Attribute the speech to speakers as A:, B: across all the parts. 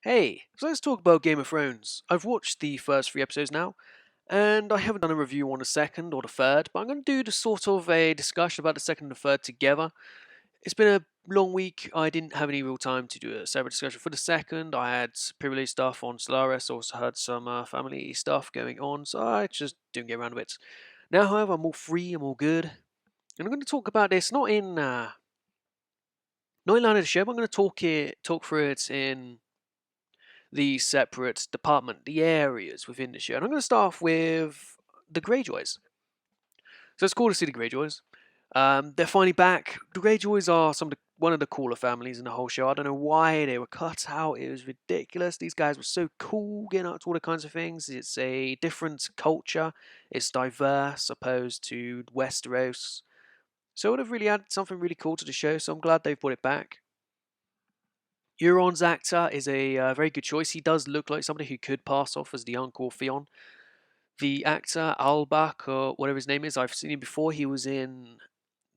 A: Hey, so let's talk about Game of Thrones. I've watched the first three episodes now, and I haven't done a review on the second or the third, but I'm going to do the sort of a discussion about the second and the third together. It's been a long week. I didn't have any real time to do a separate discussion for the second. I had pre-release stuff on Solaris, also had some family stuff going on, so I just didn't get around to it. Now, however, I'm all free, I'm all good, and I'm going to talk about this not in line of the show, but I'm going to talk through it in the separate department, the areas within the show. And I'm going to start off with the Greyjoys. So it's cool to see the Greyjoys. They're finally back. The Greyjoys are one of the cooler families in the whole show. I don't know why they were cut out. It was ridiculous. These guys were so cool, getting up to all the kinds of things. It's a different culture. It's diverse opposed to Westeros. So it would have really added something really cool to the show. So I'm glad they've brought it back. Euron's actor is a very good choice. He does look like somebody who could pass off as the Uncle Theon. The actor, Albach, or whatever his name is, I've seen him before. He was in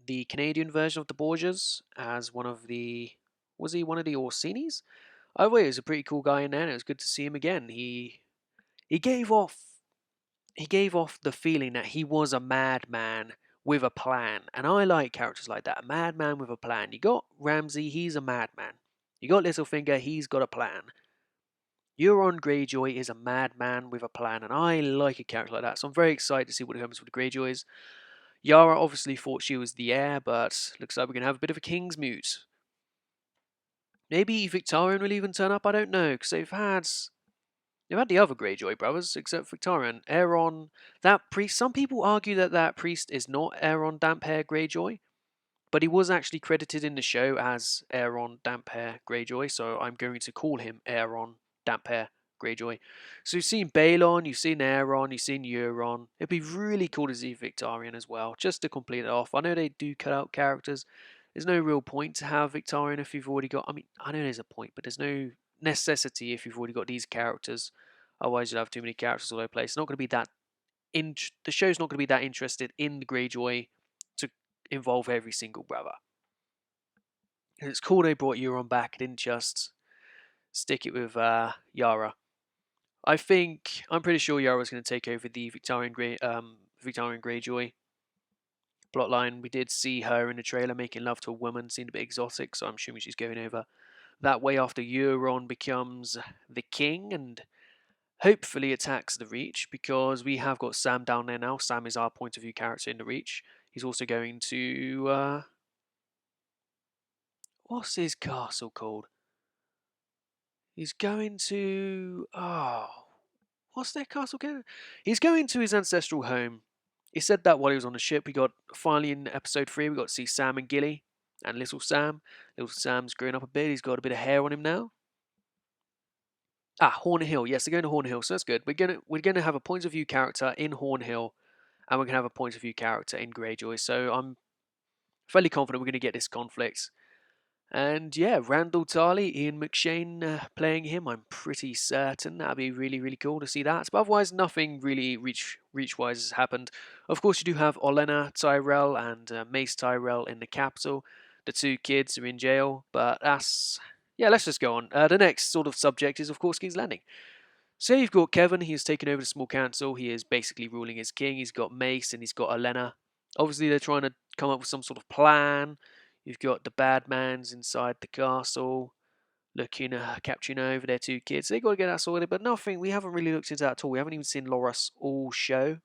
A: the Canadian version of the Borgias as one of the... Was he one of the Orsinis? Either way, he was a pretty cool guy in there, and it was good to see him again. He gave off the feeling that he was a madman with a plan, and I like characters like that. A madman with a plan. You got Ramsay, he's a madman. You got Littlefinger, he's got a plan. Euron Greyjoy is a madman with a plan, and I like a character like that, so I'm very excited to see what happens with the Greyjoys. Yara obviously thought she was the heir, but looks like we're going to have a bit of a king's moot. Maybe Victarion will even turn up, I don't know, because they've had the other Greyjoy brothers, except Victarion. Aeron, that priest, some people argue that that priest is not Aeron Damphair Greyjoy, but he was actually credited in the show as Aeron Damphair Greyjoy, so I'm going to call him Aeron Damphair Greyjoy. So you've seen Balon, you've seen Aeron, you've seen Euron. It'd be really cool to see Victarion as well, just to complete it off. I know they do cut out characters. There's no real point to have Victarion if you've already got... I mean, I know there's a point, but there's no necessity if you've already got these characters. Otherwise you'd have too many characters all over the place. It's not going to be that... The show's not going to be that interested in the Greyjoy to involve every single brother. And it's cool they brought Euron back, didn't just stick it with Yara. I'm pretty sure Yara's going to take over the Victorian Greyjoy plotline. We did see her in the trailer making love to a woman, seemed a bit exotic, so I'm assuming she's going over that way after Euron becomes the king and hopefully attacks the Reach, because we have got Sam down there now. Sam is our point of view character in the Reach. He's also going to what's his castle called? He's going to... what's their castle called? He's going to his ancestral home. He said that while he was on the ship. We got, finally in episode 3, we got to see Sam and Gilly and Little Sam. Little Sam's grown up a bit. He's got a bit of hair on him now. Horn Hill. Yes, they're going to Horn Hill, so that's good. We're gonna have a point of view character in Horn Hill, and we're gonna have a point of view character in Greyjoy. So I'm fairly confident we're gonna get this conflict. And yeah, Randall Tarley, Ian McShane playing him. I'm pretty certain that'd be really, really cool to see that. But otherwise, nothing really reach-wise has happened. Of course, you do have Olenna Tyrell and Mace Tyrell in the capital. The two kids are in jail, but yeah, let's just go on. The next sort of subject is, of course, King's Landing. So you've got Kevin. He has taken over the small council. He is basically ruling as king. He's got Mace and he's got Olenna. Obviously, they're trying to come up with some sort of plan. You've got the Badmans inside the castle, looking, capturing over their two kids. They've got to get that sorted, but nothing. We haven't really looked into that at all. We haven't even seen Loras all show.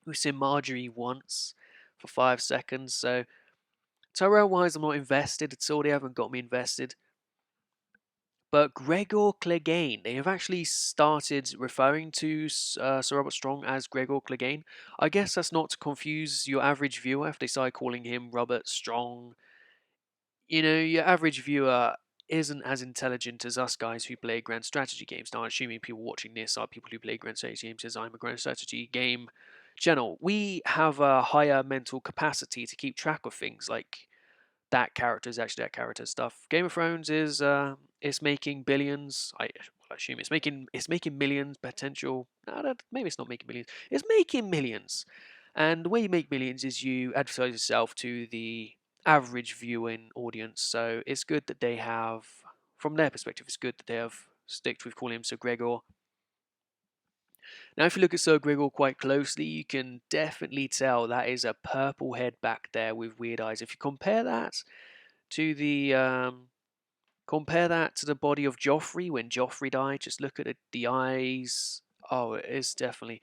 A: We've seen Marjorie once for 5 seconds. So Tyrell-wise, I'm not invested at all. They haven't got me invested. But Gregor Clegane, they have actually started referring to Sir Robert Strong as Gregor Clegane. I guess that's not to confuse your average viewer if they start calling him Robert Strong. You know, your average viewer isn't as intelligent as us guys who play grand strategy games. Now, I'm assuming people watching this are people who play grand strategy games, as I'm a grand strategy game channel. We have a higher mental capacity to keep track of things like that character is actually that character stuff. Game of Thrones is it's making billions. I assume it's making millions potential. No, maybe it's not making millions. It's making millions, and the way you make millions is you advertise yourself to the average viewing audience. So it's good that they have from their perspective, it's good that they have sticked with calling him Sir Gregor. Now, if you look at Sir Gregor quite closely, you can definitely tell that is a purple head back there with weird eyes. If you compare that to the body of Joffrey when Joffrey died, just look at the eyes. Oh, it is definitely.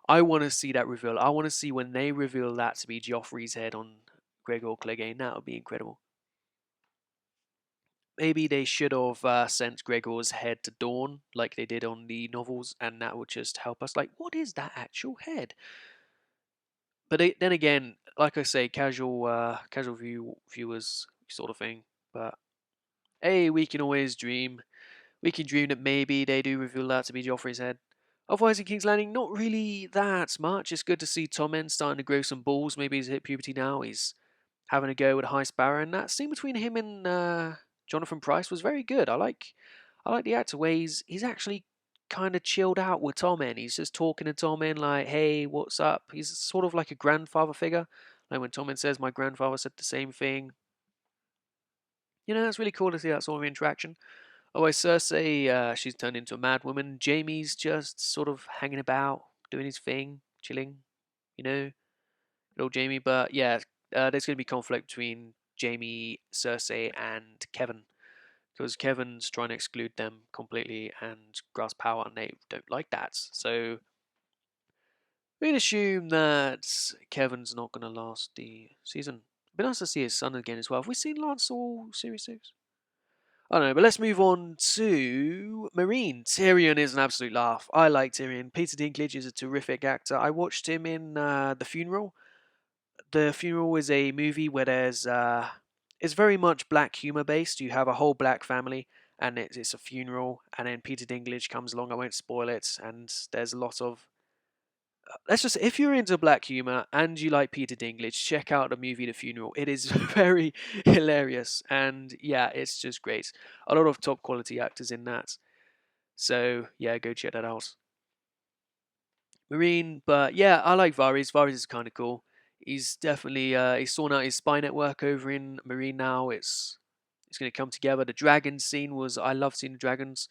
A: I want to see that reveal. I want to see when they reveal that to be Joffrey's head on Gregor Clegane. That would be incredible. Maybe they should have sent Gregor's head to Dawn like they did on the novels, and that would just help us. Like, what is that actual head? But then again, like I say, casual viewers sort of thing. But hey, we can always dream. We can dream that maybe they do reveal that to be Joffrey's head. Otherwise, in King's Landing, not really that much. It's good to see Tommen starting to grow some balls. Maybe he's hit puberty now. He's having a go with High Sparrow, and that scene between him and Jonathan Pryce was very good. I like the actor where he's actually kind of chilled out with Tommen. He's just talking to Tommen like, "Hey, what's up?" He's sort of like a grandfather figure. Like when Tommen says, "My grandfather said the same thing." It's really cool to see that sort of interaction. Otherwise, Cersei, she's turned into a mad woman. Jaime's just sort of hanging about, doing his thing, chilling, you know, little Jaime. But yeah, there's going to be conflict between Jaime, Cersei, and Kevin. Because Kevin's trying to exclude them completely and grasp power, and they don't like that. So we can assume that Kevin's not going to last the season. It'd be nice to see his son again as well. Have we seen Lance all Series 6? I don't know, but let's move on to Meereen. Tyrion is an absolute laugh. I like Tyrion. Peter Dinklage is a terrific actor. I watched him in The Funeral. The Funeral is a movie where it's very much black humor based. You have a whole black family, and it's a funeral, and then Peter Dinklage comes along. I won't spoil it, and there's a lot of let's just if you're into black humor and you like Peter Dinklage, check out the movie The Funeral. It is very hilarious, and yeah, it's just great. A lot of top quality actors in that. So yeah, go check that out. Meereen, but yeah, I like Varys. Varys is kind of cool. He's definitely he's sorting out his spy network over in Meereen now. It's going to come together. The dragon scene was I love seeing the dragons.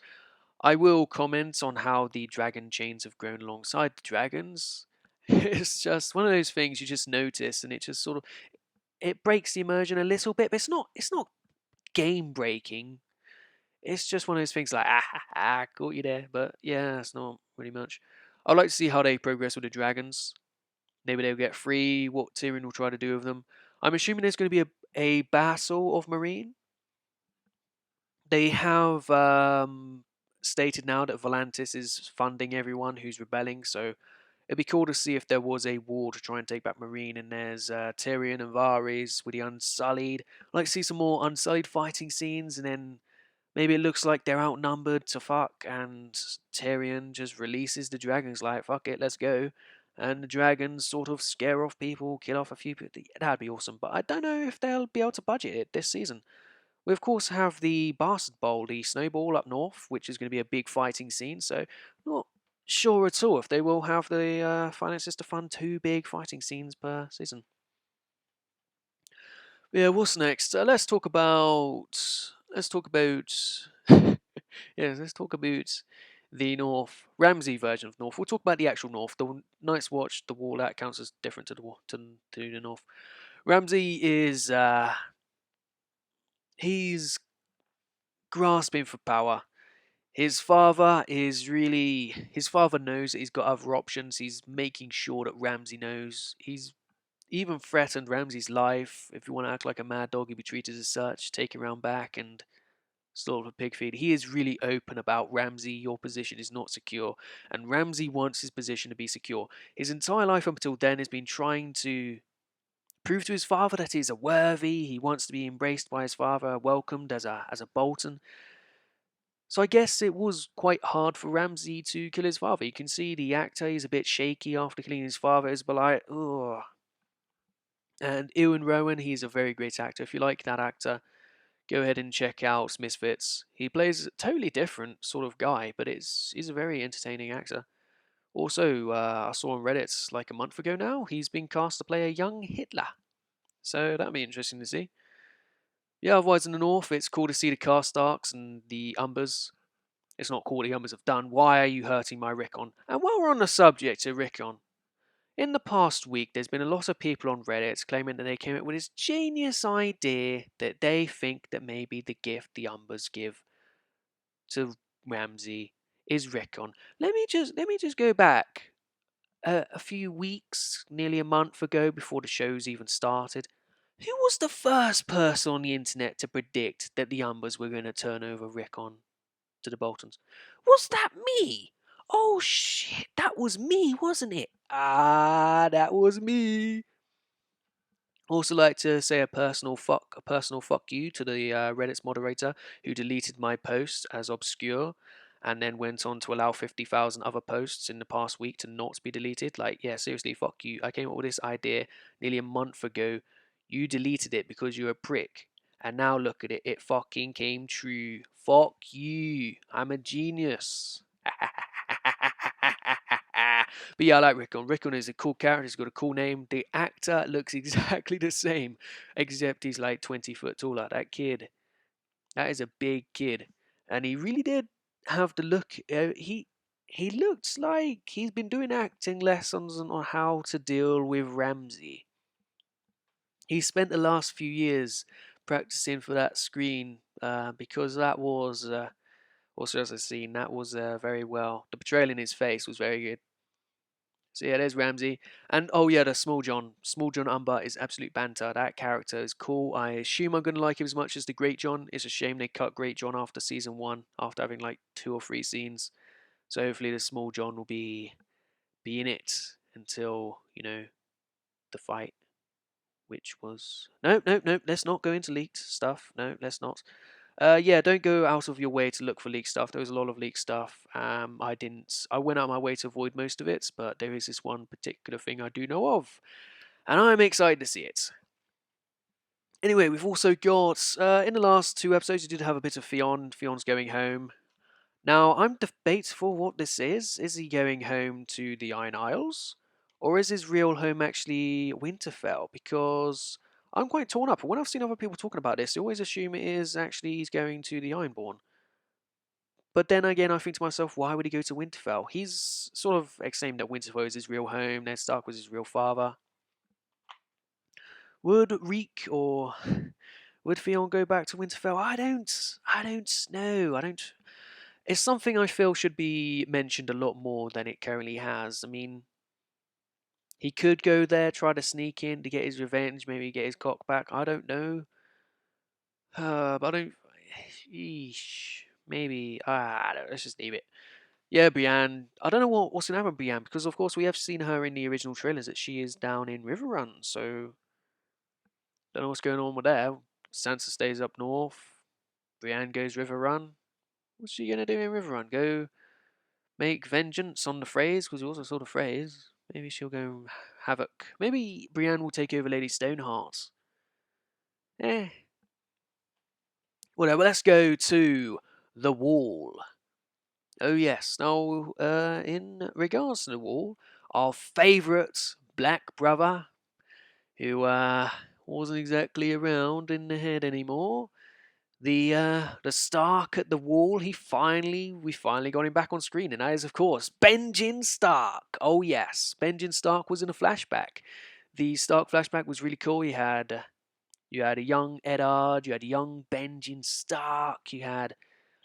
A: I will comment on how the dragon chains have grown alongside the dragons. It's just one of those things you just notice, and it just sort of it breaks the immersion a little bit, but it's not game breaking. It's just one of those things like caught you there, but yeah, it's not really much. I'd like to see how they progress with the dragons. Maybe they'll get free. What Tyrion will try to do with them. I'm assuming there's going to be a battle of Meereen. They have stated now that Volantis is funding everyone who's rebelling, so it'd be cool to see if there was a war to try and take back Meereen, and there's Tyrion and Varys with the Unsullied. I'd like to see some more Unsullied fighting scenes, and then maybe it looks like they're outnumbered to fuck, and Tyrion just releases the dragons like, fuck it, let's go. And the dragons sort of scare off people, kill off a few people. That'd be awesome, but I don't know if they'll be able to budget it this season. We of course have the Bastard Bowl, the Snowball up north, which is going to be a big fighting scene. So not sure at all if they will have the finances to fund 2 big fighting scenes per season. Yeah, what's next? Let's talk about. Let's talk about. Yeah, let's talk about the North Ramsay version of North. We'll talk about the actual North. The Night's Watch, the Wall, that counts as different to the North. Ramsay is he's grasping for power. His father knows that he's got other options. He's making sure that Ramsay knows. He's even threatened Ramsay's life. If you want to act like a mad dog, he'll be treated as such, taken round back and sort of a pig feed. He is really open about Ramsay. Your position is not secure, and Ramsay wants his position to be secure. His entire life up until then has been trying to prove to his father that he's a worthy. He wants to be embraced by his father, welcomed as a Bolton. So I guess it was quite hard for Ramsay to kill his father. You can see the actor is a bit shaky after killing his father. It's like, ugh. And Ewan Rowan, he's a very great actor. If you like that actor, go ahead and check out Misfits. He plays a totally different sort of guy, but he's a very entertaining actor. Also, I saw on Reddit like a month ago now, he's been cast to play a young Hitler. So that'd be interesting to see. Yeah, otherwise in the north, it's cool to see the Karstarks and the Umbers. It's not cool the Umbers have done. Why are you hurting my Rickon? And while we're on the subject of Rickon, in the past week, there's been a lot of people on Reddit claiming that they came up with this genius idea that they think that maybe the gift the Umbers give to Ramsay is Rickon. Let me just go back a few weeks, nearly a month ago, before the show's even started. Who was the first person on the internet to predict that the Umbers were going to turn over Rickon to the Boltons? Was that me? Oh shit, that was me, wasn't it? Ah, that was me. Also, like to say a personal fuck you to the Reddit's moderator who deleted my post as obscure, and then went on to allow 50,000 other posts in the past week to not be deleted. Like, yeah, seriously, fuck you. I came up with this idea nearly a month ago. You deleted it because you're a prick, and now look at it. It fucking came true. Fuck you. I'm a genius. But yeah, I like Rickon. Rickon is a cool character. He's got a cool name. The actor looks exactly the same, except he's like 20 foot taller. That kid, that is a big kid, and he really did have the look. He looks like he's been doing acting lessons on how to deal with Ramsay. He spent the last few years practicing for that screen because that was also as I've seen that was very well. The portrayal in his face was very good. So yeah, there's Ramsay. And oh yeah, the Small John. Small John Umber is absolute banter. That character is cool. I assume I'm gonna like him as much as the Great John. It's a shame they cut Great John after season 1, after having like 2 or 3 scenes. So hopefully the Small John will be in it until, the fight. Which was no, let's not go into leaked stuff. No, let's not. Yeah, don't go out of your way to look for leak stuff. There was a lot of leak stuff. I didn't. I went out of my way to avoid most of it, but there is this one particular thing I do know of, and I'm excited to see it. Anyway, we've also got in the last 2 episodes, you did have a bit of Theon. Theon's going home. Now, I'm debateful what this is. Is he going home to the Iron Isles? Or is his real home actually Winterfell? Because I'm quite torn up. When I've seen other people talking about this, they always assume it is actually he's going to the Ironborn. But then again, I think to myself, why would he go to Winterfell? He's sort of exclaimed that Winterfell is his real home, Ned Stark was his real father. Would Reek or would Theon go back to Winterfell? I don't know. It's something I feel should be mentioned a lot more than it currently has. I mean, he could go there, try to sneak in to get his revenge, maybe get his cock back. I don't know. But I don't. Eesh, maybe. I don't, let's just leave it. Yeah, Brienne. I don't know what's going to happen with Brienne, because of course we have seen her in the original trailers that she is down in Riverrun, so don't know what's going on with there. Sansa stays up north. Brienne goes Riverrun. What's she going to do in Riverrun? Go make vengeance on the Freys, because we also saw the Freys. Maybe she'll go havoc. Maybe Brienne will take over Lady Stoneheart. Eh. Whatever, let's go to the Wall. Oh yes, now in regards to the Wall, our favourite black brother, who wasn't exactly around in the head anymore, the Stark at the Wall, we finally got him back on screen, and that is of course Benjen Stark. Oh yes, Benjen Stark was in a flashback. The Stark flashback was really cool. You had a young Eddard, you had a young Benjen Stark, you had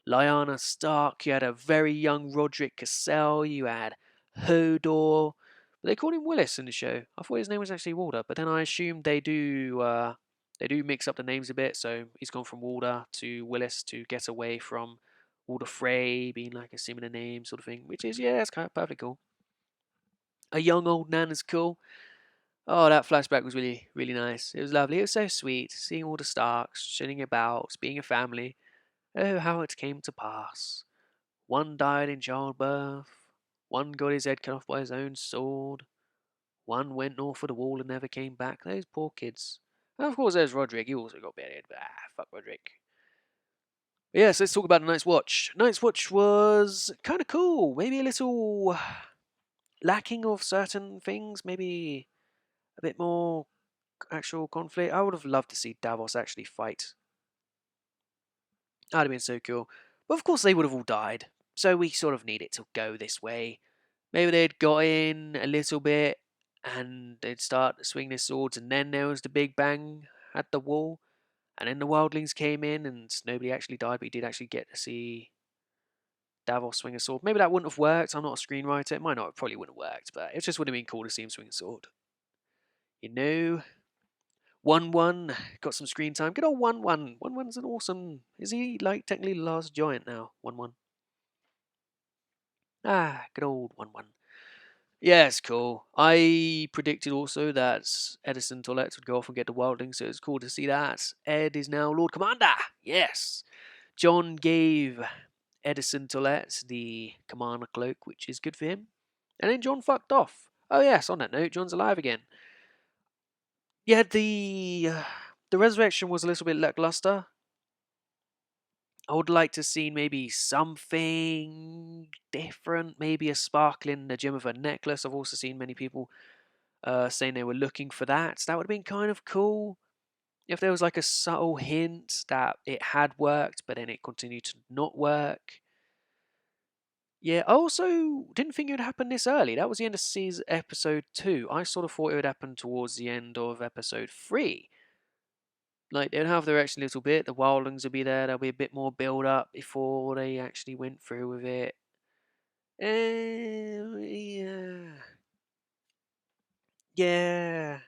A: Lyanna Stark, you had a very young Roderick Cassell, you had Hodor. But they called him Willis in the show. I thought his name was actually Walder, but then I assumed they do mix up the names a bit, so he's gone from Walder to Willis to get away from Walder Frey being like a similar name sort of thing, which is, yeah, it's kind of perfectly cool. A young old Nan is cool. Oh, that flashback was really, really nice. It was lovely. It was so sweet, seeing all the Starks, chilling about, being a family. Oh, how it came to pass. One died in childbirth. One got his head cut off by his own sword. One went north of the wall and never came back. Those poor kids. And of course, there's Roderick. He also got buried. Fuck Roderick. But yes, let's talk about the Night's Watch. Night's Watch was kind of cool. Maybe a little lacking of certain things. Maybe a bit more actual conflict. I would have loved to see Davos actually fight That'd have been so cool. But of course, they would have all died. So we sort of need it to go this way. Maybe they'd got in a little bit and they'd start swinging their swords, and then there was the big bang at the wall. And then the wildlings came in and nobody actually died, but you did actually get to see Davos swing a sword. Maybe that wouldn't have worked. I'm not a screenwriter. It might not, it probably wouldn't have worked, but it just would have been cool to see him swing a sword. You know? 1-1, got some screen time. Good old 1-1. 1-1's an awesome. Is he like technically the last giant now? 1-1. Ah, good old 1-1. Yeah, it's cool. I predicted also that Edison Toilette would go off and get the wildling, so it's cool to see that. Ed is now Lord Commander. Yes. John gave Edison Toilette the commander cloak, which is good for him. And then John fucked off. Oh yes, on that note, John's alive again. Yeah, the resurrection was a little bit lackluster. I would like to see maybe something different, maybe a sparkle in the gem of a necklace. I've also seen many people saying they were looking for that. That would have been kind of cool if there was like a subtle hint that it had worked, but then it continued to not work. Yeah, I also didn't think it would happen this early. That was the end of season episode 2. I sort of thought it would happen towards the end of episode 3. Like, they'd have their action a little bit, the wildlings would be there, there'll be a bit more build up before they actually went through with it. Yeah. Yeah.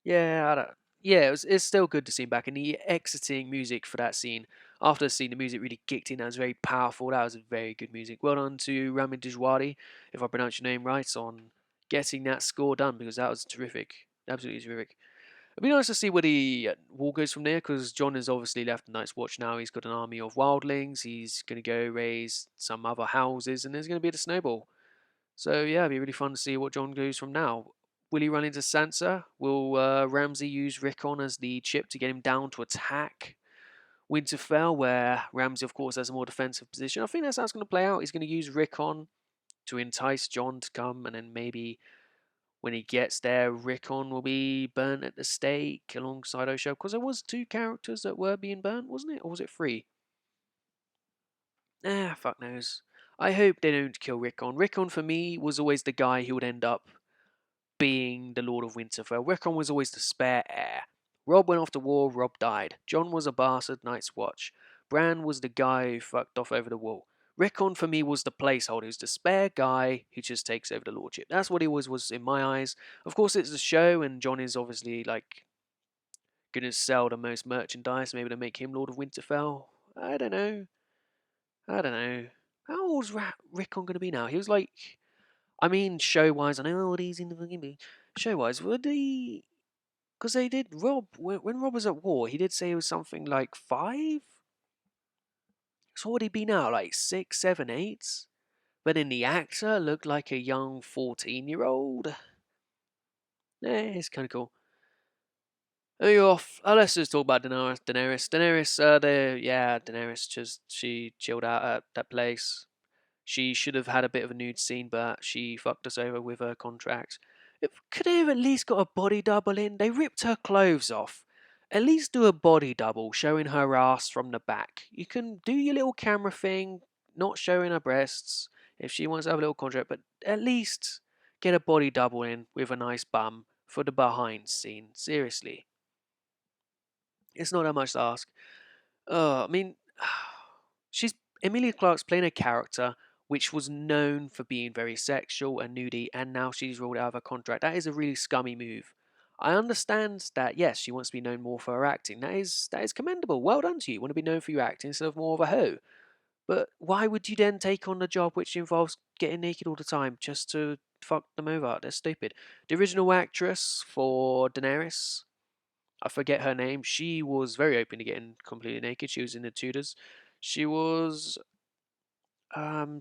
A: Yeah, I don't. Yeah, it's still good to see him back, and the exiting music for that scene. After the scene, the music really kicked in. That was very powerful. That was very good music. Well done to Ramin Djawadi, if I pronounce your name right, on getting that score done, because that was terrific. Absolutely terrific. It'd be nice to see where the war goes from there, because John has obviously left the Night's Watch now. He's got an army of wildlings. He's going to go raise some other houses, and there's going to be the snowball. So yeah, it'd be really fun to see what John goes from now. Will he run into Sansa? Will Ramsay use Rickon as the chip to get him down to attack Winterfell, where Ramsay, of course, has a more defensive position? I think that's how it's going to play out. He's going to use Rickon to entice John to come, and then maybe when he gets there, Rickon will be burnt at the stake alongside Osho. Because there was 2 characters that were being burnt, wasn't it? Or was it 3? Fuck knows. I hope they don't kill Rickon. Rickon, for me, was always the guy who would end up being the Lord of Winterfell. Rickon was always the spare heir. Robb went off to war, Robb died. Jon was a bastard, Night's Watch. Bran was the guy who fucked off over the wall. Rickon for me was the placeholder, who's the spare guy who just takes over the lordship. That's what he was in my eyes. Of course, it's a show, and Jon is obviously like gonna sell the most merchandise, maybe to make him Lord of Winterfell. I don't know. I don't know. How old's Rickon gonna be now? He was like, I mean, show wise, I know what he's in the fucking movie. Show wise, would he? Because they did Robb when Robb was at war. He did say it was something like 5. So what would he be now? Like 6, 7, 8? But then the actor looked like a young 14-year-old. It's kind of cool. Are you off? Let's just talk about Daenerys. Daenerys just she chilled out at that place. She should have had a bit of a nude scene, but she fucked us over with her contract. Could they have at least got a body double in? They ripped her clothes off. At least do a body double showing her ass from the back. You can do your little camera thing, not showing her breasts if she wants to have a little contract, but at least get a body double in with a nice bum for the behind scene. Seriously. It's not that much to ask. I mean, she's Emilia Clarke's playing a character which was known for being very sexual and nudie, and now she's ruled out of her contract. That is a really scummy move. I understand that, yes, she wants to be known more for her acting. That is commendable. Well done to you. You want to be known for your acting instead of more of a hoe. But why would you then take on a job which involves getting naked all the time just to fuck them over? That's stupid. The original actress for Daenerys, I forget her name. She was very open to getting completely naked. She was in the Tudors. She was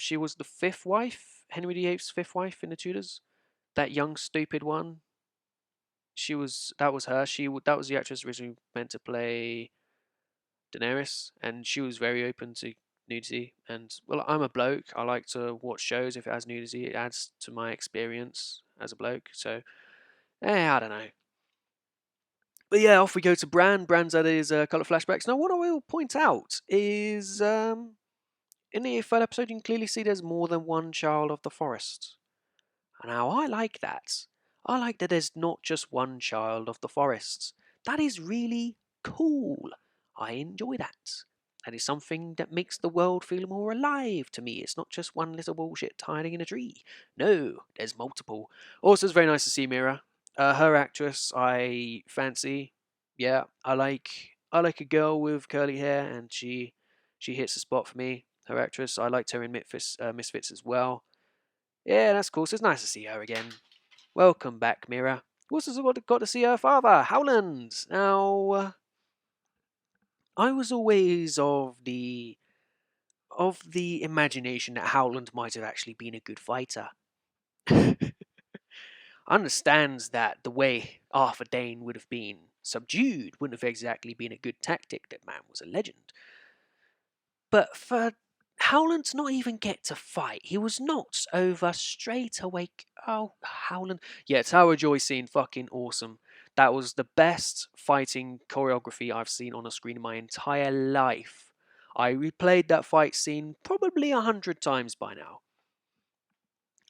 A: she was the fifth wife, Henry VIII's fifth wife in the Tudors. That young stupid one. That was her. That was the actress originally meant to play Daenerys, and she was very open to nudity. And well, I'm a bloke. I like to watch shows if it has nudity. It adds to my experience as a bloke. So, I don't know. But yeah, off we go to Bran. Bran's at his colour flashbacks. Now, what I will point out is in the third episode, you can clearly see there's more than one child of the forest. Now, I like that. I like that there's not just one child of the forests. That is really cool. I enjoy that. That is something that makes the world feel more alive to me. It's not just one little bullshit hiding in a tree. No, there's multiple. Also, it's very nice to see Mira. Her actress, I fancy. Yeah, I like a girl with curly hair, and she hits the spot for me. Her actress, I liked her in Misfits as well. Yeah, that's cool. So it's nice to see her again. Welcome back, Mira. Also got to see her father, Howland. Now, I was always of the imagination that Howland might have actually been a good fighter. Understands that the way Arthur Dane would have been subdued wouldn't have exactly been a good tactic. That man was a legend. But for Howland to not even get to fight, he was knocked over straight away. Oh, Howland. Yeah, Tower Joy scene, fucking awesome. That was the best fighting choreography I've seen on a screen in my entire life. I replayed that fight scene probably 100 times by now.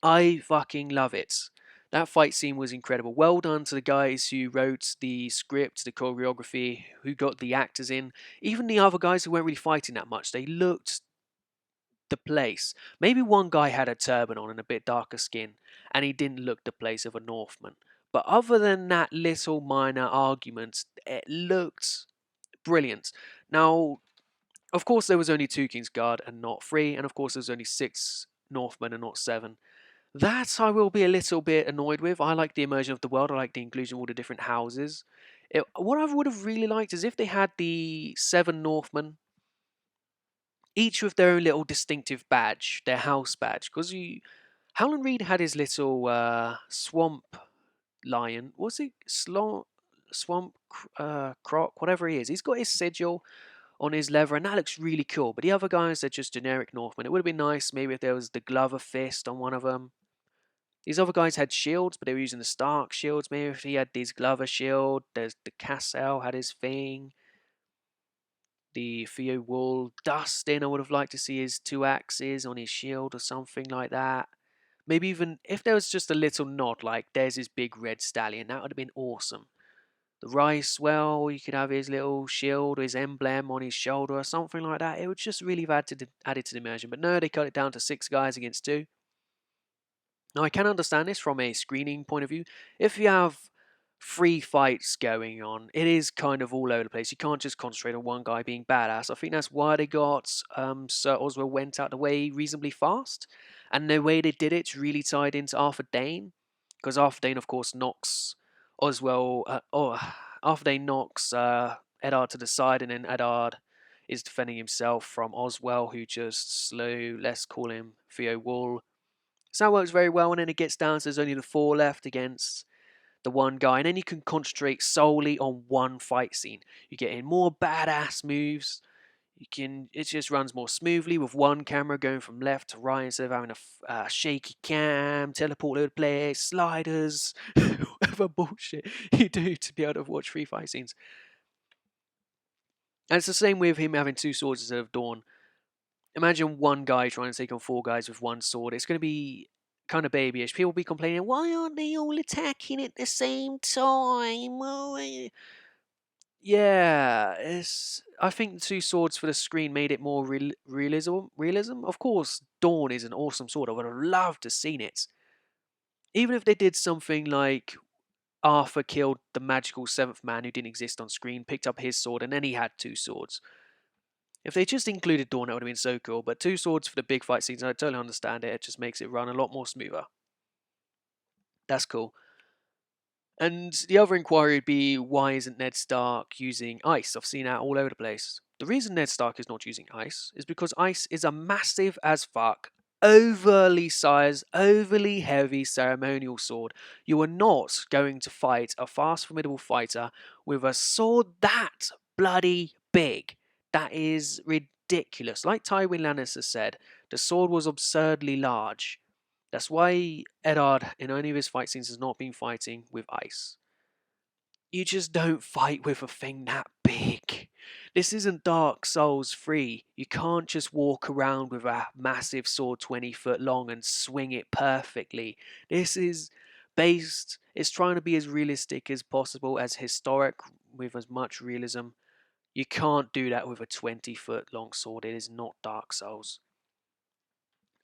A: I fucking love it. That fight scene was incredible. Well done to the guys who wrote the script, the choreography, who got the actors in. Even the other guys who weren't really fighting that much, they looked the place. Maybe one guy had a turban on and a bit darker skin, and he didn't look the place of a Northman. But other than that little minor argument, it looked brilliant. Now, of course, there was only 2 Kingsguard and not 3, and of course, there was only 6 Northmen and not 7. That I will be a little bit annoyed with. I like the immersion of the world. I like the inclusion of all the different houses. What I would have really liked is if they had the 7 Northmen, each with their own little distinctive badge, their house badge. Because Howland Reed had his little swamp lion. What's it? Swamp croc, whatever he is. He's got his sigil on his leather, and that looks really cool. But the other guys are just generic Northmen. It would have been nice maybe if there was the Glover fist on one of them. These other guys had shields, but they were using the Stark shields. Maybe if he had his Glover shield, there's the Cassel had his thing. The Theo Wool Dustin, I would have liked to see his 2 axes on his shield or something like that. Maybe even if there was just a little nod, like there's his big red stallion, that would have been awesome. The Rice, well, you could have his little shield or his emblem on his shoulder or something like that. It would just really have added to the immersion. But no, they cut it down to 6 guys against 2. Now, I can understand this from a screening point of view. If you have 3 fights going on, it is kind of all over the place. You can't just concentrate on one guy being badass. I think that's why they got Sir Oswell went out the way reasonably fast. And the way they did it really tied into Arthur Dane. Because Arthur Dane, of course, knocks Oswell... Arthur Dane knocks Eddard to the side, and then Eddard is defending himself from Oswell, who just slew, let's call him Theo Wool. So that works very well, and then it gets down to there's only the 4 left against the one guy, and then you can concentrate solely on one fight scene. You get in more badass moves. It just runs more smoothly with one camera going from left to right instead of having a shaky cam, teleport over the place, sliders, whatever bullshit you do to be able to watch 3 fight scenes. And it's the same with him having 2 swords instead of Dawn. Imagine one guy trying to take on 4 guys with one sword. It's going to be kind of babyish. People will be complaining, why aren't they all attacking at the same time? Yeah, I think the 2 swords for the screen made it more realism. Of course, Dawn is an awesome sword. I would have loved to have seen it. Even if they did something like Arthur killed the magical 7th man who didn't exist on screen, picked up his sword, and then he had 2 swords. If they just included Dawn, that would have been so cool. But 2 swords for the big fight scenes, I totally understand it. It just makes it run a lot more smoother. That's cool. And the other inquiry would be, why isn't Ned Stark using ice? I've seen that all over the place. The reason Ned Stark is not using ice is because ice is a massive as fuck, overly sized, overly heavy ceremonial sword. You are not going to fight a fast, formidable fighter with a sword that bloody big. That is ridiculous. Like Tywin Lannister said, the sword was absurdly large. That's why Eddard, in any of his fight scenes, has not been fighting with ice. You just don't fight with a thing that big. This isn't Dark Souls 3. You can't just walk around with a massive sword 20 foot long and swing it perfectly. This is based, it's trying to be as realistic as possible, as historic, with as much realism. You can't do that with a 20-foot long sword. It is not Dark Souls.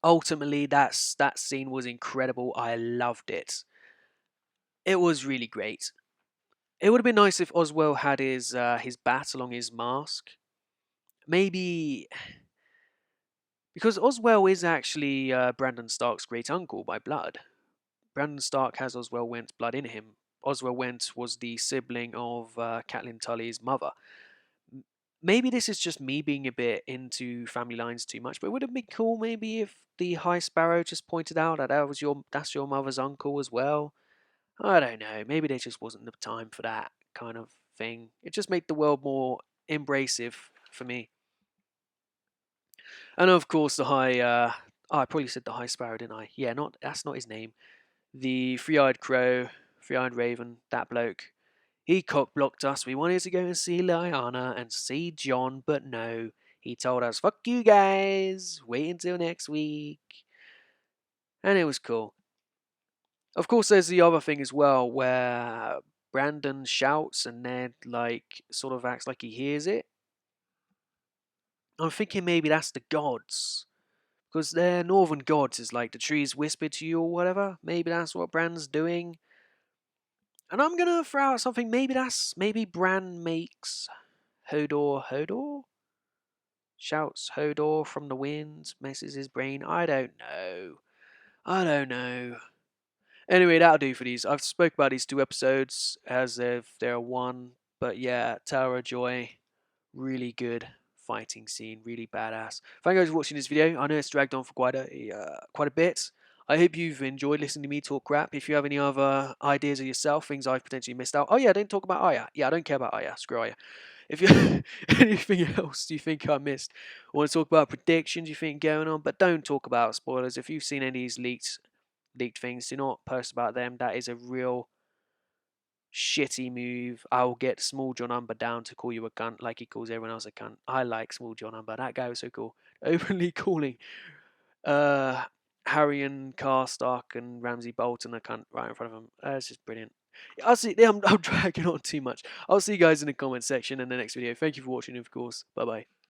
A: Ultimately, that scene was incredible. I loved it. It was really great. It would have been nice if Oswell had his bat along his mask. Maybe because Oswell is actually Brandon Stark's great uncle by blood. Brandon Stark has Oswell Went's blood in him. Oswell Went was the sibling of Catelyn Tully's mother. Maybe this is just me being a bit into family lines too much, but it would have been cool maybe if the High Sparrow just pointed out that that's your mother's uncle as well. I don't know. Maybe there just wasn't the time for that kind of thing. It just made the world more embracive for me. And of course, the High. I probably said the High Sparrow, didn't I? Yeah, that's not his name. The Three-Eyed Crow, Three-Eyed Raven, that bloke. He cock-blocked us. We wanted to go and see Lyanna and see Jon, but no. He told us, fuck you guys, wait until next week. And it was cool. Of course, there's the other thing as well, where Brandon shouts and Ned, like, sort of acts like he hears it. I'm thinking maybe that's the gods. Because they're northern gods, is like the trees whisper to you or whatever. Maybe that's what Bran's doing. And I'm gonna throw out something. Maybe Bran makes Hodor. Shouts Hodor from the wind, messes his brain. I don't know. Anyway, that'll do for these. I've spoke about these 2 episodes as if they're one. But yeah, Tower of Joy, really good fighting scene, really badass. Thank you guys for watching this video. I know it's dragged on for quite a bit. I hope you've enjoyed listening to me talk crap. If you have any other ideas of yourself, things I've potentially missed out. Oh yeah, I didn't talk about Arya. Yeah, I don't care about Arya. Screw Arya. If you anything else you think I missed, want to talk about predictions you think going on, but don't talk about spoilers. If you've seen any of these leaked things, do not post about them. That is a real shitty move. I will get Small John Umber down to call you a cunt like he calls everyone else a cunt. I like Small John Umber. That guy was so cool. Openly calling Harry and Karstark and Ramsay Bolton a cunt right in front of him. That's just brilliant. I'm dragging on too much. I'll see you guys in the comment section in the next video. Thank you for watching, of course. Bye bye.